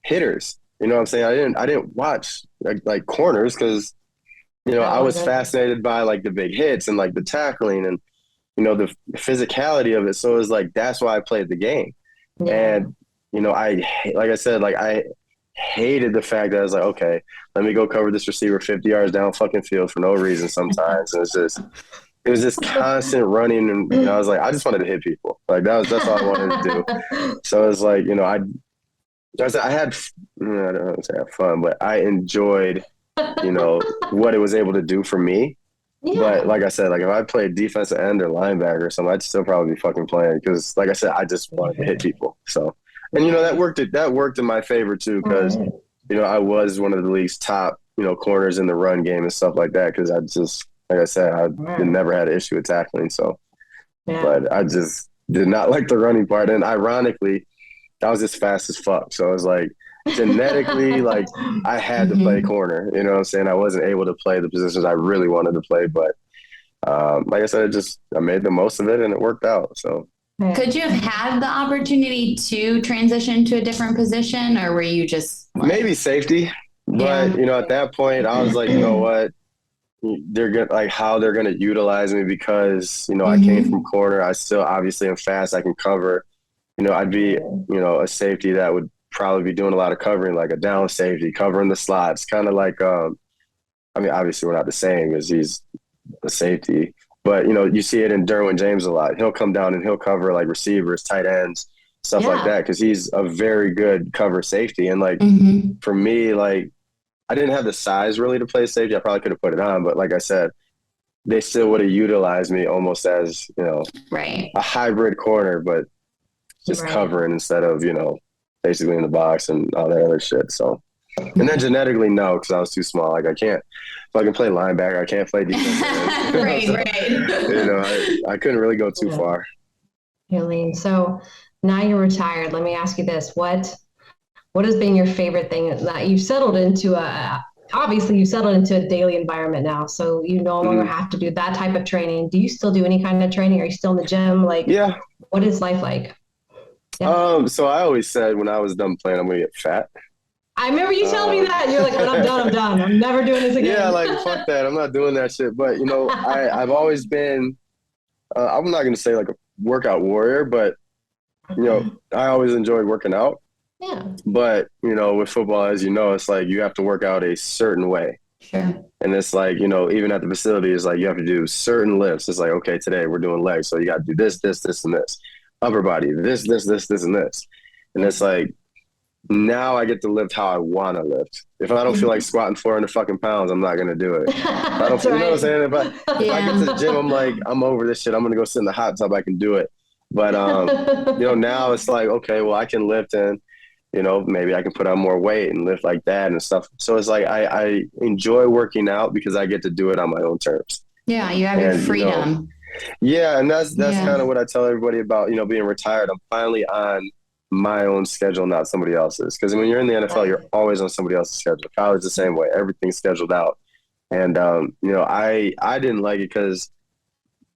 hitters. You know what I'm saying? I didn't watch like corners because,
That
I was
wasn't.
fascinated by like the big hits and like the tackling and the physicality of it. So it was like that's why I played the game.
Yeah.
And like I said, like I hated the fact that I was like, okay, let me go cover this receiver 50 yards down fucking field for no reason sometimes. And it was just constant running, and I was like, I just wanted to hit people. Like that's all I wanted to do. So it was like, I had I don't want to say have fun, but I enjoyed what it was able to do for me. But
Yeah.
like I said, like if I played defensive end or linebacker or something, I'd still probably be fucking playing because, like I said, I just wanted to hit people. So, and that
Right.
worked. That worked in my favor too because
Right.
I was one of the league's top corners in the run game and stuff like that because I just like I said I
Right.
never had an issue with tackling. So,
Yeah.
but I just did not like the running part. And ironically, I was just fast as fuck. So it was like genetically, like I had to play
Mhm.
corner. You know what I'm saying? I wasn't able to play the positions I really wanted to play, but like I said, I made the most of it and it worked out. So
Could
Yeah.
you have had the opportunity to transition to a different position, or were you just
maybe
like,
safety, but
yeah?
at that point, I was like, you know what? They're gonna like how they're gonna utilize me because I came from
Hmm.
corner. I still obviously am fast. I can cover. I'd be a safety that would probably be doing a lot of covering, like a down safety, covering the slots, kind of like I mean, obviously we're not the same as he's a safety, but you see it in Derwin James a lot. He'll come down and he'll cover like receivers, tight ends, stuff like
Yeah.
that because he's a very good cover safety. And like
Hmm.
for me, like I didn't have the size really to play safety. I probably could have put it on, but like I said, they still would have utilized me almost as
Right.
a hybrid corner, but just
Right.
covering instead of basically in the box and all that other shit. So. And then genetically, no, because I was too small. Like I can't, if I can play linebacker, I can't play defensive end.
Right.
So,
Right.
I couldn't really go too
Yeah.
far.
Aileen. So now you're retired. Let me ask you this. What has been your favorite thing that you've settled into obviously you've settled into a daily environment now. So you no longer
Mhm.
have to do that type of training. Do you still do any kind of training? Are you still in the gym? Like
Yeah.
what is life like? Yeah.
So I always said when I was done playing, I'm gonna get fat.
I remember you telling me
Um,
that. You're like, when I'm done, I'm done. I'm never doing this
yeah,
again.
like fuck that. I'm not doing that shit. But I've always been. I'm not gonna say like a workout warrior, but I always enjoyed working out.
Yeah.
But with football, as you know, it's like you have to work out a certain way.
Sure.
And it's like, even at the facility, it's like you have to do certain lifts. It's like, okay, today we're doing legs. So you got to do this, this, this, and this. upper body, this, and this. And it's like, now I get to lift how I want to lift. If I don't feel like squatting 400 fucking pounds, I'm not going to do it. If I don't,
That's
you know what I'm
right.
saying? If I get to the gym, I'm like, I'm over this shit. I'm going to go sit in the hot tub. I can do it. But, now it's like, okay, well, I can lift and, maybe I can put on more weight and lift like that and stuff. So it's like, I enjoy working out because I get to do it on my own terms.
Yeah, you have your freedom.
Yeah, and that's kind of what I tell everybody about, being retired. I'm finally on my own schedule, not somebody else's. Because when you're in the NFL, you're always on somebody else's schedule. College the same way. Everything's scheduled out. And I didn't like it because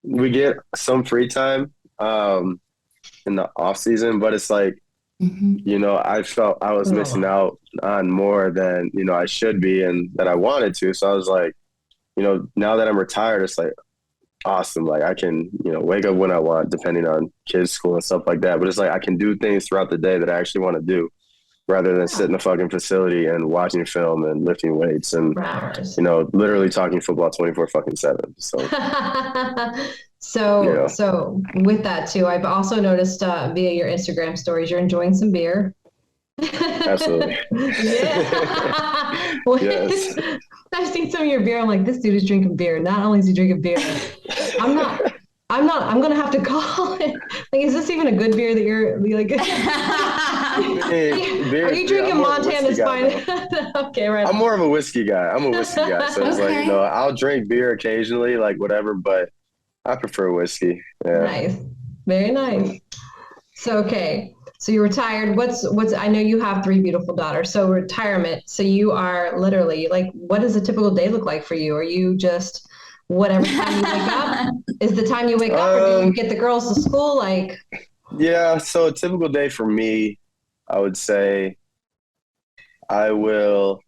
we get some free time in the off season, but it's like, I felt I was missing out on more than, I should be and that I wanted to. So I was like, now that I'm retired, it's like awesome. Like I can, wake up when I want, depending on kids' school and stuff like that. But it's like I can do things throughout the day that I actually want to do rather than sit in a fucking facility and watching film and lifting weights and, literally talking football 24/7. So
So with that too, I've also noticed via your Instagram stories, you're enjoying some beer.
Absolutely.
Yeah.
Yes.
I've seen some of your beer. I'm like, this dude is drinking beer. Not only is he drinking beer, I'm going to have to call it. Like, is this even a good beer that you're like? Are you drinking Montana's Finest? Okay, right.
I'm more of a whiskey guy. I'm a whiskey guy. So it's like, I'll drink beer occasionally, like whatever, but I prefer whiskey. Yeah.
Nice. Very nice. So, okay. So you're retired. I know you have 3 beautiful daughters. So retirement. So you are literally like, what does a typical day look like for you? Are you just whatever time you wake up? Is the time you wake up, or do you get the girls to school? Like,
yeah. So a typical day for me, I would say I'll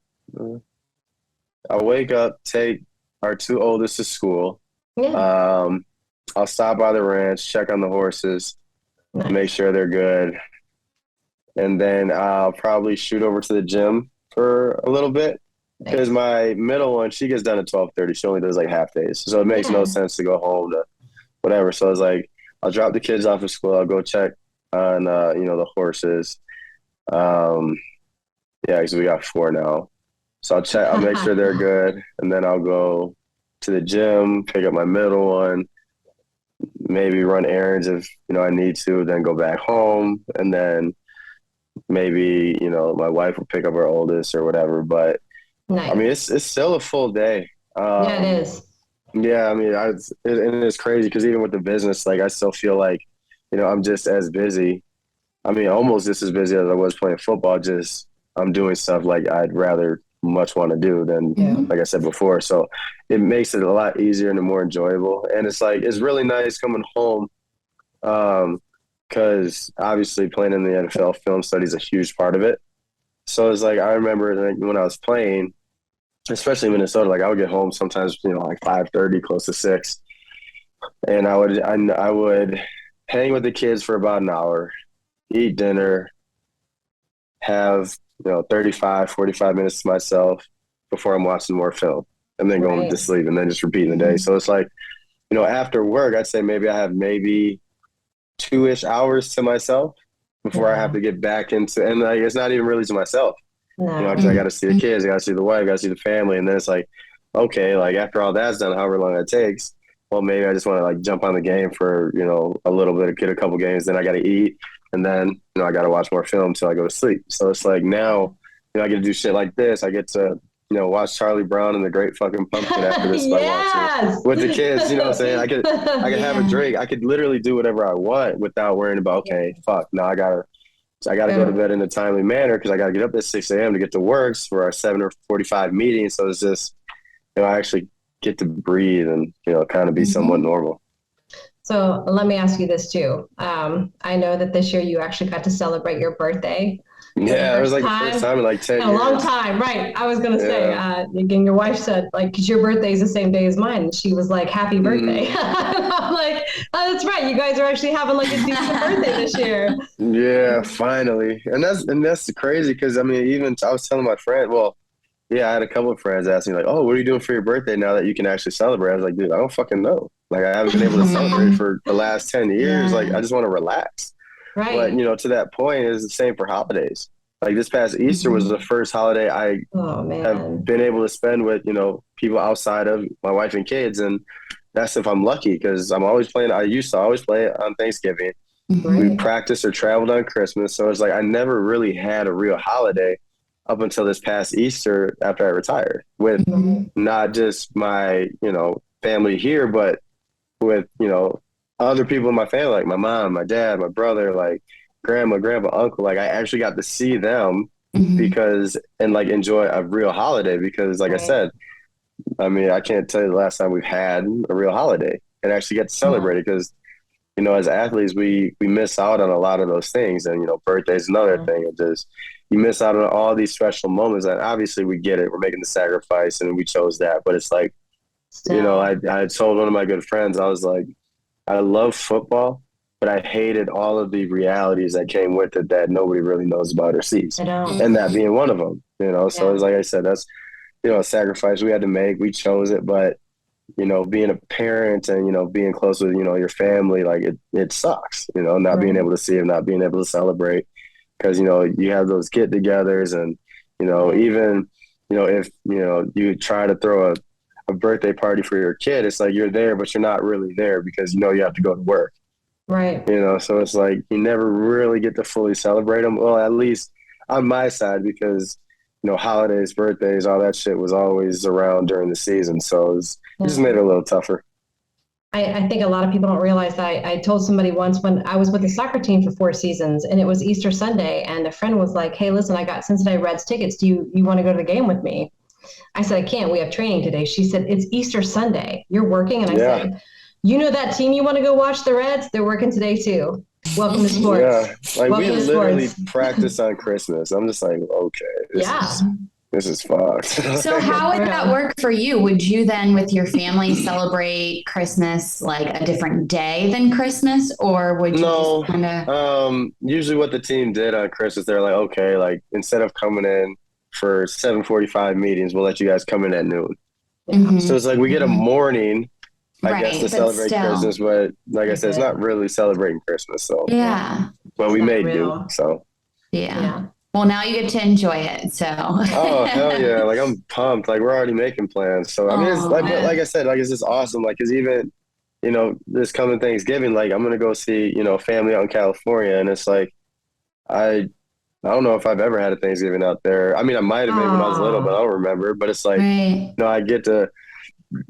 wake up, take our 2 oldest to school. Yeah. I'll stop by the ranch, check on the horses, make sure they're good. And then I'll probably shoot over to the gym for a little bit because my middle one, she gets done at 12:30. She only does like half days. So it makes no sense to go home to whatever. So it's like, I'll drop the kids off at school. I'll go check on, the horses. Because we got 4 now. So I'll make sure they're good. And then I'll go to the gym, pick up my middle one, maybe run errands if, I need to, then go back home. And then maybe, my wife will pick up her oldest or whatever. But I mean, it's still a full day.
Yeah, it is.
Yeah, I mean, and it's crazy because even with the business, like I still feel like, I'm just as busy. I mean, almost just as busy as I was playing football. Just I'm doing stuff like I'd rather much want to do than, like I said before. So it makes it a lot easier and more enjoyable. And it's like, it's really nice coming home. Because obviously playing in the NFL, film study is a huge part of it. So it's like, I remember like, when I was playing, especially in Minnesota, like I would get home sometimes, like 5:30, close to 6. And I would hang with the kids for about an hour, eat dinner, have, 35, 45 minutes to myself before I'm watching more film and then going to sleep and then just repeating the day. So it's like, after work, I'd say maybe I have 2-ish hours to myself before I have to get back into, and like, it's not even really to myself, because I got to see the kids, I got to see the wife, I got to see the family. And then it's like, okay, like after all that's done, however long that takes, well, maybe I just want to like jump on the game for, a little bit, get a couple games, then I got to eat. And then, I got to watch more film until I go to sleep. So it's like now, I get to do shit like this. I get to, watch Charlie Brown and the Great Fucking Pumpkin after this if I want to. With the kids, what I'm saying? I could have a drink. I could literally do whatever I want without worrying about, okay, fuck, now I gotta go to bed in a timely manner because I gotta get up at 6 a.m. to get to work for our 7:45 meeting. So it's just, I actually get to breathe and, kind of be somewhat normal.
So let me ask you this too. I know that this year you actually got to celebrate your birthday.
Yeah, it was like the first time in like 10 years.
A long time, right. I was going to say, again, your wife said, like, because your birthday is the same day as mine. And she was like, happy birthday. I'm like, oh, that's right. You guys are actually having like a decent birthday this year.
Yeah, finally. And that's crazy because, I mean, even I was telling my friend, I had a couple of friends asking like, oh, what are you doing for your birthday now that you can actually celebrate? I was like, dude, I don't fucking know. Like I haven't been able to celebrate for the last 10 years.
Yeah.
Like I just want to relax.
Right.
But, to that point is the same for holidays. Like this past Easter was the first holiday I
Oh
have
man.
been able to spend with, people outside of my wife and kids. And that's if I'm lucky because I used to always play on Thanksgiving. We
Right.
practiced or traveled on Christmas. So it's like I never really had a real holiday up until this past Easter after I retired with not just my, family here, but with, other people in my family, like my mom, my dad, my brother, like grandma, grandpa, uncle. Like I actually got to see them because and like enjoy a real holiday because like I said, I mean, I can't tell you the last time we've had a real holiday and actually get to celebrate it because, as athletes, we miss out on a lot of those things. And, birthday's another thing. It just, you miss out on all these special moments. And obviously we get it. We're making the sacrifice and we chose that. But it's like, I told one of my good friends, I was like, I love football, but I hated all of the realities that came with it that nobody really knows about or sees. And that being one of them, so it's like I said, that's, a sacrifice we had to make. We chose it, but being a parent and, being close with, your family, like it sucks, not being able to see them, not being able to celebrate because, you have those get togethers and, even, if, you try to throw a birthday party for your kid, it's like you're there, but you're not really there because, you have to go to work.
Right.
So it's like you never really get to fully celebrate them. Well, at least on my side, because holidays, birthdays, all that shit was always around during the season. So it just made it a little tougher.
I think a lot of people don't realize that I told somebody once when I was with the soccer team for 4 seasons and it was Easter Sunday and a friend was like, hey, listen, I got Cincinnati Reds tickets. Do you want to go to the game with me? I said, I can't. We have training today. She said, it's Easter Sunday. You're working? And I said, that team you want to go watch, the Reds? They're working today too. Welcome to sports.
Yeah, like
Welcome
we literally practice on Christmas. I'm just like, okay, this is fucked.
So how would that work for you? Would you then with your family celebrate Christmas like a different day than Christmas or would you just kind of
usually what the team did on Christmas, they're like, okay, like instead of coming in for 7:45 meetings, we'll let you guys come in at noon. So it's like we get a morning I guess to celebrate Christmas, but like I said, it's not really celebrating Christmas. So but we may do. So
well, now you get to enjoy it. So
oh hell yeah! Like I'm pumped. Like we're already making plans. So I mean, it's like, but like I said, like it's just awesome. Like because even this coming Thanksgiving, like I'm gonna go see family out in California, and it's like I don't know if I've ever had a Thanksgiving out there. I mean, I might have maybe when I was little, but I don't remember. But it's like I get to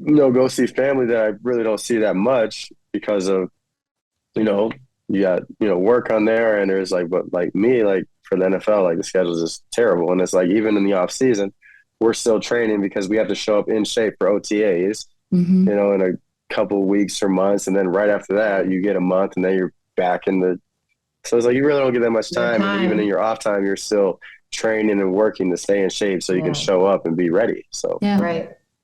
go see family that I really don't see that much because of, you got, work on there and there's like, but like me, like for the NFL, like the schedule is just terrible. And it's like, even in the off season, we're still training because we have to show up in shape for OTAs, in a couple of weeks or months. And then right after that, you get a month and then you're back in so it's like, you really don't get that much time. And even in your off time, you're still training and working to stay in shape so you can show up and be ready. So,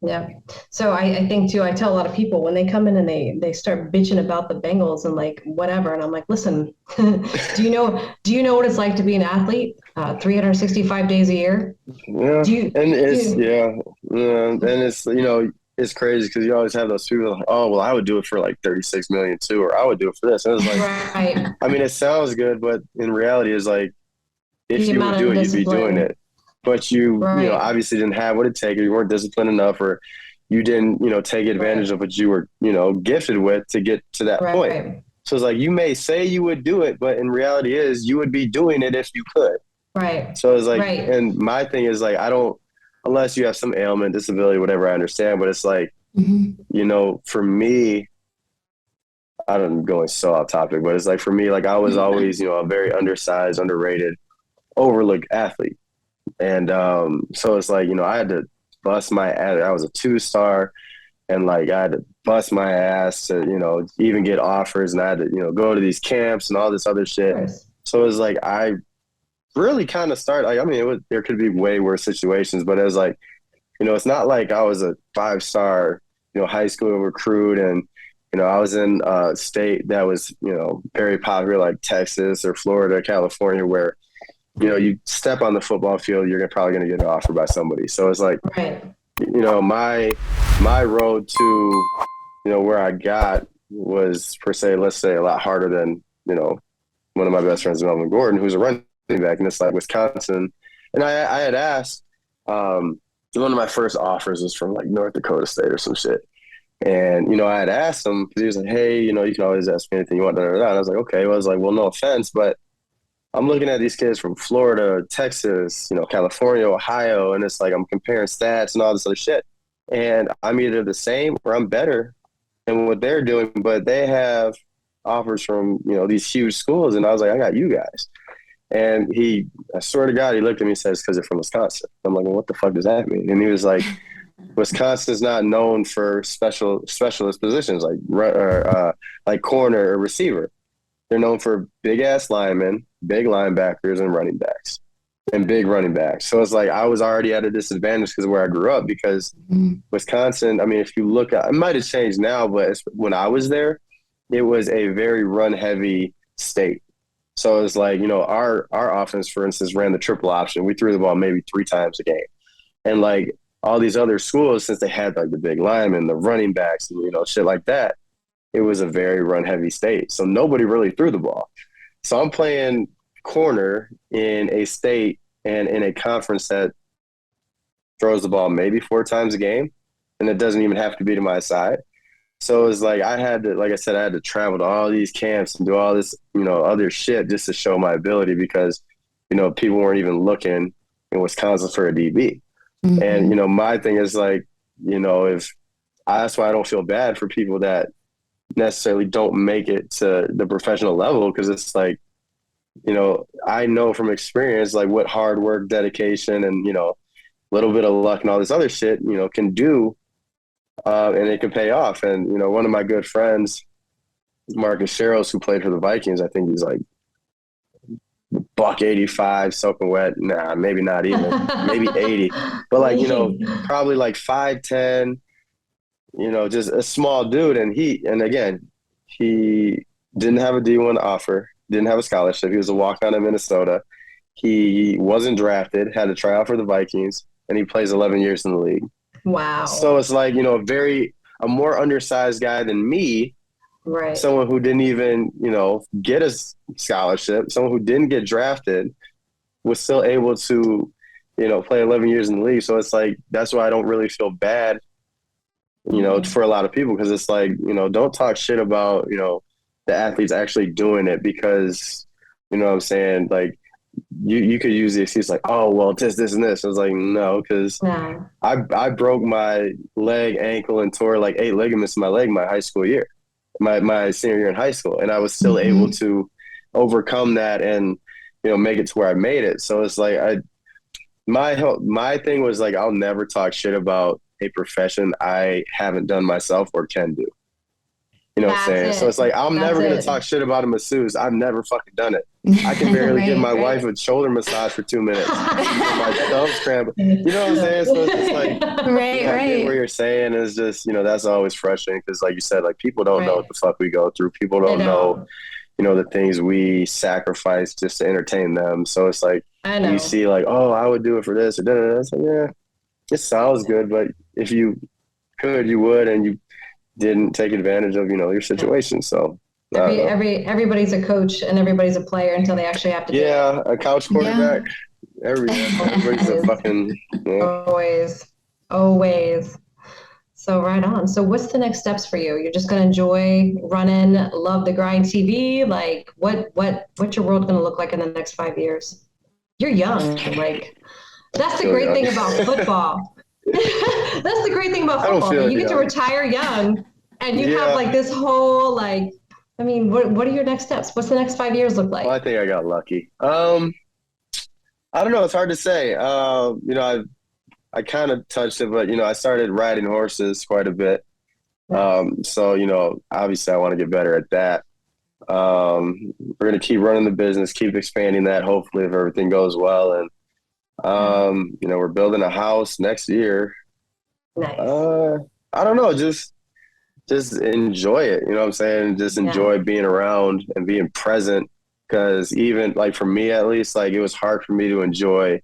Yeah. So I think too, I tell a lot of people when they come in and they start bitching about the Bengals and like whatever. And I'm like, listen, do you know what it's like to be an athlete 365 days a year?
Yeah. And it's, it's crazy because you always have those people like, oh, well, I would do it for like 36 million too, or I would do it for this. And it's like, I mean, it sounds good, but in reality it's like, if you would do it, you'd be doing it. But you obviously didn't have what it takes, or you weren't disciplined enough, or you didn't, take advantage of what you were, gifted with to get to that point. So it's like, you may say you would do it, but in reality is you would be doing it if you could.
Right.
So it's like, and my thing is like, I don't, unless you have some ailment, disability, whatever, I understand, but it's like, for me, I don't know, going so off topic, but it's like, for me, like I was always, a very undersized, underrated, overlooked athlete. And so it's like, I had to bust my ass. I was a 2-star and like I had to bust my ass to, even get offers, and I had to, go to these camps and all this other shit. So it was like, I really kind of started, like, I mean, there could be way worse situations, but it was like, it's not like I was a 5-star, high school recruit and, I was in a state that was, very popular, like Texas or Florida, California, where you step on the football field, you're probably going to get an offer by somebody. So it's like, my road to where I got was per se, let's say, a lot harder than, one of my best friends, Melvin Gordon, who's a running back, and it's like Wisconsin. And I had asked, one of my first offers was from like North Dakota State or some shit. And, I had asked him because he was like, hey, you can always ask me anything you want. And I was like, okay. Well, I was like, well, no offense, but I'm looking at these kids from Florida, Texas, California, Ohio, and it's like I'm comparing stats and all this other shit. And I'm either the same or I'm better than what they're doing, but they have offers from, these huge schools. And I was like, I got you guys. And I swear to God, he looked at me and says, because they're from Wisconsin. I'm like, well, what the fuck does that mean? And he was like, Wisconsin is not known for specialist positions like corner or receiver. They're known for big ass linemen, big linebackers, and running backs, and big running backs. So it's like I was already at a disadvantage because of where I grew up. Because Wisconsin, I mean, if you look at, it might have changed now, but when I was there, it was a very run heavy state. So it's like, our offense, for instance, ran the triple option. We threw the ball maybe 3 times a game, and like all these other schools, since they had like the big linemen, the running backs, and shit like that, it was a very run heavy state. So nobody really threw the ball. So I'm playing corner in a state and in a conference that throws the ball maybe 4 times a game, and it doesn't even have to be to my side. So it's like I had to travel to all these camps and do all this, other shit just to show my ability because, people weren't even looking in Wisconsin for a DB. Mm-hmm. And, my thing is like, that's why I don't feel bad for people that necessarily don't make it to the professional level, because it's like, I know from experience like what hard work, dedication, and a little bit of luck and all this other shit can do, and it can pay off. And one of my good friends, Marcus Sherrills, who played for the Vikings, I think he's like $185 soaking wet. Nah, maybe not even, maybe 80, but like probably like 5'10", just a small dude. And again, he didn't have a D1 offer, didn't have a scholarship. He was a walk-on in Minnesota. He wasn't drafted, had to try out for the Vikings, and he plays 11 years in the league.
Wow.
So it's like, a more undersized guy than me, right? Someone who didn't even, get a scholarship, someone who didn't get drafted, was still able to, play 11 years in the league. So it's like, that's why I don't really feel bad, for a lot of people, because it's like, don't talk shit about, the athletes actually doing it, because, what I'm saying, like, you could use the excuse like, oh, well, this, and this. I was like, no, because I broke my leg, ankle, and tore like 8 ligaments in my leg my high school year, my senior year in high school. And I was still able to overcome that and, make it to where I made it. So it's like, my thing was like, I'll never talk shit about a profession I haven't done myself or can do. You know what I'm saying? So it's like, I'm never going to talk shit about a masseuse. I've never fucking done it. I can barely give my wife a shoulder massage for 2 minutes. My thumbs cramp. You know what I'm saying? So it's just like, I get where you're saying. It's just, that's always frustrating because, like you said, like people don't know what the fuck we go through. People don't know, the things we sacrifice just to entertain them. So it's like, you see like, oh, I would do it for this or da-da-da. It's like, yeah, it sounds good, but if you could, you would, and you didn't take advantage of, your situation. So
everybody's a coach and everybody's a player until they actually have to do it.
A couch quarterback. Everybody's a fucking
always. So right on. So what's the next steps for you? You're just gonna enjoy running, love the grind TV? Like what's your world gonna look like in the next 5 years? You're young. Like that's the great thing about football. That's the great thing about football. You get to retire young and you have like this whole like, I mean, what are your next steps? What's the next 5 years look like?
Well, I think I got lucky. I don't know. It's hard to say. I kind of touched it, but, I started riding horses quite a bit. So, obviously I want to get better at that. We're going to keep running the business, keep expanding that, hopefully, if everything goes well. And, we're building a house next year.
Nice.
I don't know. Just enjoy it. You know what I'm saying? Just enjoy being around and being present. Because even like for me, at least, like it was hard for me to enjoy,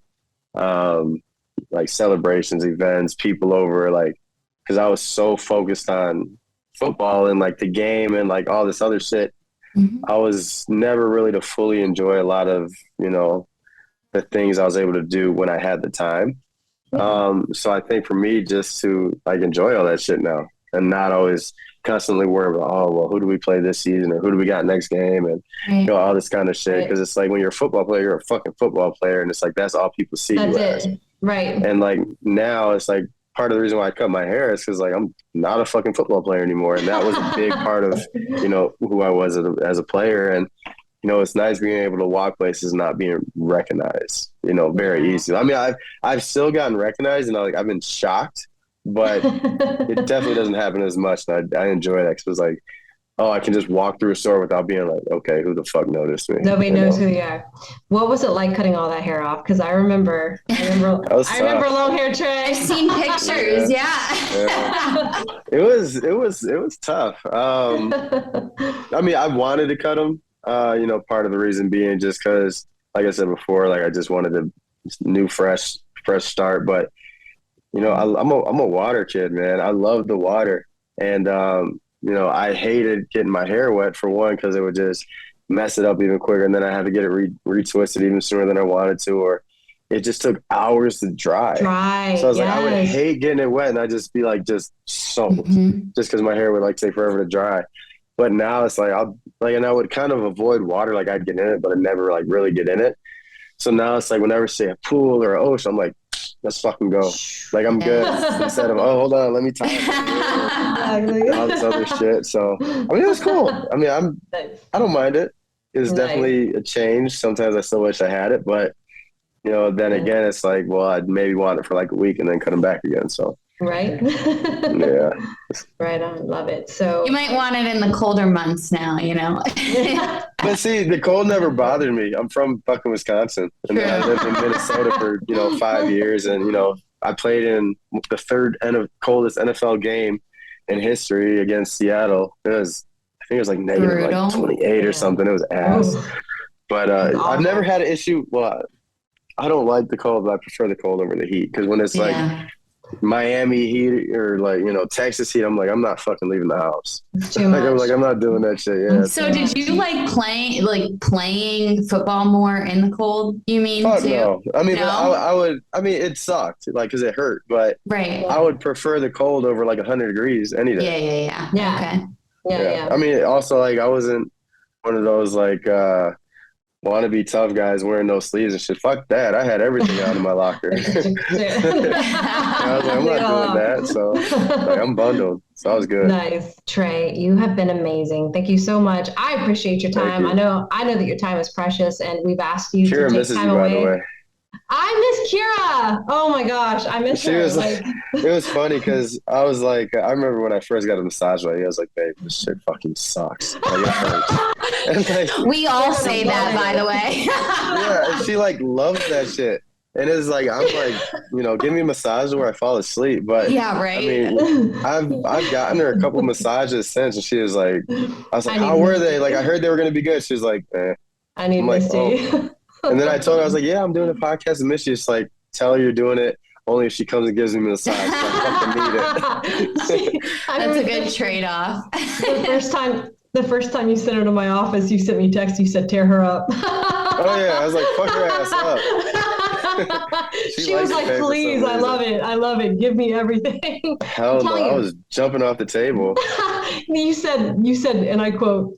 like celebrations, events, people over, like, because I was so focused on football and like the game and like all this other shit, I was never really to fully enjoy a lot of, you know, the things I was able to do when I had the time. So I think for me, just to like enjoy all that shit now and not always constantly worry about, oh, well, who do we play this season or who do we got next game? And, you know, all this kind of shit. Cause it's like, when you're a football player, you're a fucking football player. And it's like, that's all people see you as.
Right.
And like, now it's like, part of the reason why I cut my hair is because like, I'm not a fucking football player anymore. And that was a big part of, you know, who I was as a player. And, you know, it's nice being able to walk places and not being recognized, you know, very easy. I mean, I've still gotten recognized and I've been shocked, but it definitely doesn't happen as much. And I enjoy that because it was like, oh, I can just walk through a store without being like, okay, who the fuck noticed me?
Nobody knows who you are. What was it like cutting all that hair off? Because I remember long hair Trae.
I've seen pictures. Yeah.
It was tough. I mean, I wanted to cut them. You know, part of the reason being just because, like I said before, like I just wanted a new, fresh start. But you know, I'm a water kid, man. I love the water, and you know, I hated getting my hair wet for one because it would just mess it up even quicker, and then I had to get it retwisted even sooner than I wanted to, or it just took hours to dry. So I was like, I would hate getting it wet, and I'd just be like just soaked, just because my hair would like take forever to dry. But now it's like and I would kind of avoid water, like I'd get in it, but I'd never like really get in it. So now it's like whenever say a pool or an ocean, I'm like, let's fucking go. Like I'm good. Instead of, oh, hold on, let me tie it. All this other shit. So I mean, it was cool. I mean, I don't mind it. It's definitely a change. Sometimes I still wish I had it, but you know, then again, it's like, well, I'd maybe want it for like a week and then cut them back again. So.
Right.
Yeah.
Right on. Love it. So
you might want it in the colder months now, you know.
But see, the cold never bothered me. I'm from fucking Wisconsin, and then I lived in Minnesota for 5 years, and you know, I played in the third coldest NFL game in history against Seattle. I think it was like negative like 28 or something. It was ass. Ooh. But I've never had an issue. Well, I don't like the cold, but I prefer the cold over the heat because when it's like Miami heat or like, you know, Texas heat, I'm like, I'm not fucking leaving the house. I'm not doing that shit. Yeah.
So did you like playing football more in the cold? You mean?
Fuck too? No. I mean, I would. I mean, it sucked, like, because it hurt. But I would prefer the cold over like 100 degrees any day.
Yeah. Okay.
Yeah.
I mean, also like I wasn't one of those like want to be tough guys wearing no sleeves and shit. Fuck that. I had everything out of my locker. I was like, I'm not doing that. So like, I'm bundled. So I was good.
Nice. Trae, you have been amazing. Thank you so much. I appreciate your time. I know that your time is precious, and we've asked you to take time away. By the way. I miss Kira. Oh my gosh, I miss her.
It was funny because I was like, I remember when I first got a massage, I was like, babe, this shit fucking sucks.
We all say that, by the way.
Yeah, and she like loves that shit. And it's like, I'm like, you know, give me a massage where I fall asleep. But
yeah, right.
I mean, I've gotten her a couple massages since, and she was like, I was like, how were they? Like, I heard they were going to be good. She was like,
I need Misty.
Oh. And then I told her, I was like, yeah, I'm doing a podcast with Misty. Just like, tell her you're doing it only if she comes and gives me a massage. I fucking need it.
That's a good trade-off.
The first time you sent her to my office, you sent me a text, you said, tear her up.
Oh, yeah. I was like, fuck her ass up.
she was like, please, I love it. Give me everything.
Hell no, I was jumping off the table.
You said, and I quote,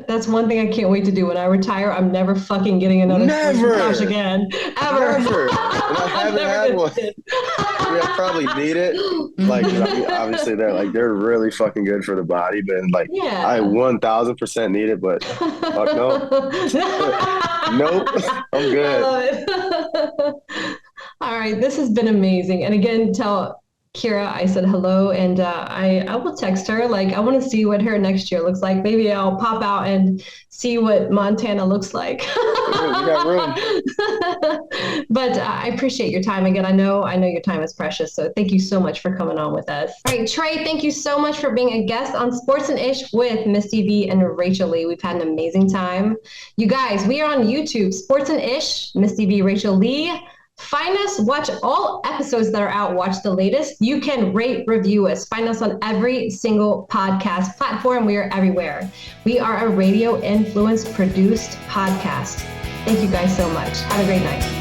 that's one thing I can't wait to do. When I retire, I'm never fucking getting another massage again. Ever.
Never. And I haven't had one. I probably need it. Like, I mean, obviously they're really fucking good for the body, but like I 1000% need it, but fuck no. Nope. I'm good.
I love it. All right. This has been amazing. And again, tell Kira I said hello, and I will text her. Like, I want to see what her next year looks like. Maybe I'll pop out and see what Montana looks like.
We got room.
But I appreciate your time again. I know your time is precious, so thank you so much for coming on with us. All right, Trae, thank you so much for being a guest on Sports and Ish with Misty V and Rachael Leigh. We've had an amazing time. You guys, we are on YouTube, Sports and Ish, Misty V, Rachael Leigh. Find us, watch all episodes that are out, watch the latest. You can rate, review us. Find us on every single podcast platform. We are everywhere. We are a Radio Influence produced podcast. Thank you guys so much. Have a great night.